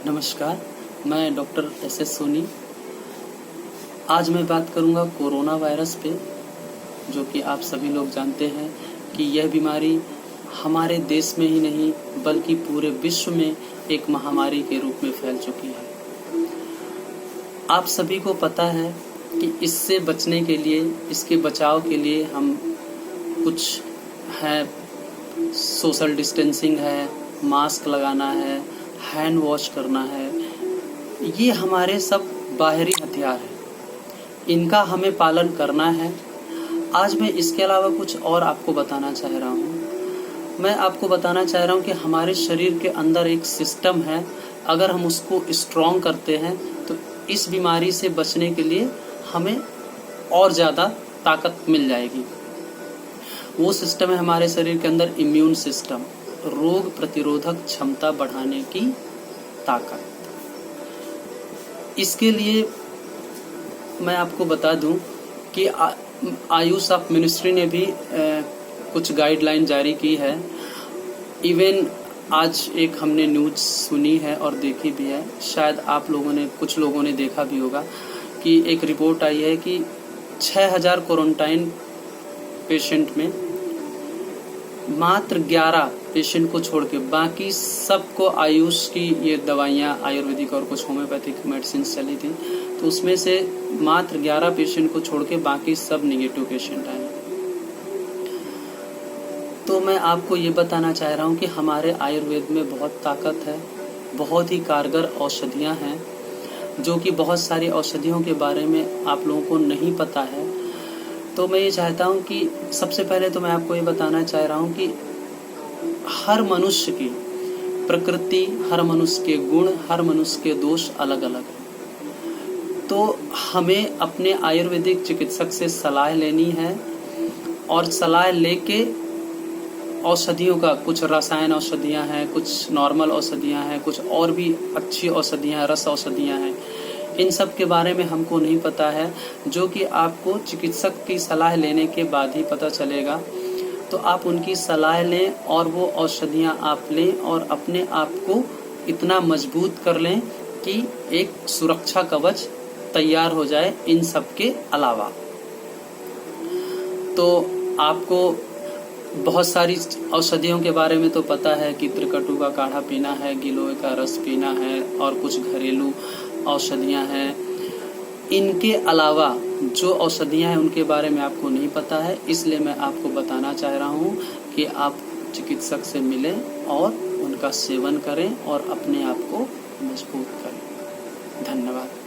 नमस्कार, मैं doctor S Soni. आज मैं बात करूंगा कोरोना वायरस पे, जो कि आप सभी लोग जानते हैं कि यह बीमारी हमारे देश में ही नहीं बल्कि पूरे विश्व में एक महामारी के रूप में फैल चुकी है। आप सभी को पता है कि इससे बचने के लिए, इसके बचाव के लिए हम कुछ है, सोशल डिस्टेंसिंग है, मास्क लगाना है, हैंड वॉश करना है, ये हमारे सब बाहरी हथियार हैं, इनका हमें पालन करना है। आज मैं इसके अलावा कुछ और आपको बताना चाह रहा हूँ। मैं आपको बताना चाह रहा हूँ कि हमारे शरीर के अंदर एक सिस्टम है, अगर हम उसको स्ट्रॉन्ग करते हैं तो इस बीमारी से बचने के लिए हमें और ज़्यादा ताकत मिल जाएगी। वो सिस्टम है हमारे शरीर के अंदर इम्यून सिस्टम, रोग प्रतिरोधक क्षमता बढ़ाने की ताकत। इसके लिए मैं आपको बता दूं कि आयुष ऑफ मिनिस्ट्री ने भी कुछ गाइडलाइन जारी की है। इवन आज एक हमने न्यूज़ सुनी है और देखी भी है, शायद आप लोगों ने, कुछ लोगों ने देखा भी होगा कि एक रिपोर्ट आई है कि 6000 क्वारंटाइन पेशेंट में मात्र 11 पेशेंट को छोड़ के बाकी सबको आयुष की ये दवाइयाँ, आयुर्वेदिक और कुछ होम्योपैथिक मेडिसिन चली थी, तो उसमें से मात्र 11 पेशेंट को छोड़ के बाकी सब निगेटिव पेशेंट आए। तो मैं आपको ये बताना चाह रहा हूँ कि हमारे आयुर्वेद में बहुत ताकत है, बहुत ही कारगर औषधियाँ हैं, जो कि बहुत सारी औषधियों के बारे में आप लोगों को नहीं पता है। तो मैं ये चाहता हूँ कि सबसे पहले तो मैं आपको ये बताना चाह रहा हूँ कि हर मनुष्य की प्रकृति, हर मनुष्य के गुण, हर मनुष्य के दोष अलग अलग हैं। तो हमें अपने आयुर्वेदिक चिकित्सक से सलाह लेनी है और सलाह लेके औषधियों का, कुछ रसायन औषधियाँ हैं, कुछ नॉर्मल औषधियाँ हैं, कुछ और भी अच्छी औषधियाँ हैं, रस औषधियाँ हैं, इन सब के बारे में हमको नहीं पता है, जो कि आपको चिकित्सक की सलाह लेने के बाद ही पता चलेगा। तो आप उनकी सलाह लें और वो औषधियाँ आप लें और अपने आप को इतना मजबूत कर लें कि एक सुरक्षा कवच तैयार हो जाए इन सब के अलावा। तो आपको बहुत सारी औषधियों के बारे में तो पता है कि त्रिकटु का काढ़ा पीना है, गिलोय का रस पीना है और कुछ घरेलू औषधियाँ हैं। इनके अलावा जो औषधियाँ हैं उनके बारे में आपको नहीं पता है, इसलिए मैं आपको बताना चाह रहा हूँ कि आप चिकित्सक से मिलें और उनका सेवन करें और अपने आप को मजबूत करें। धन्यवाद।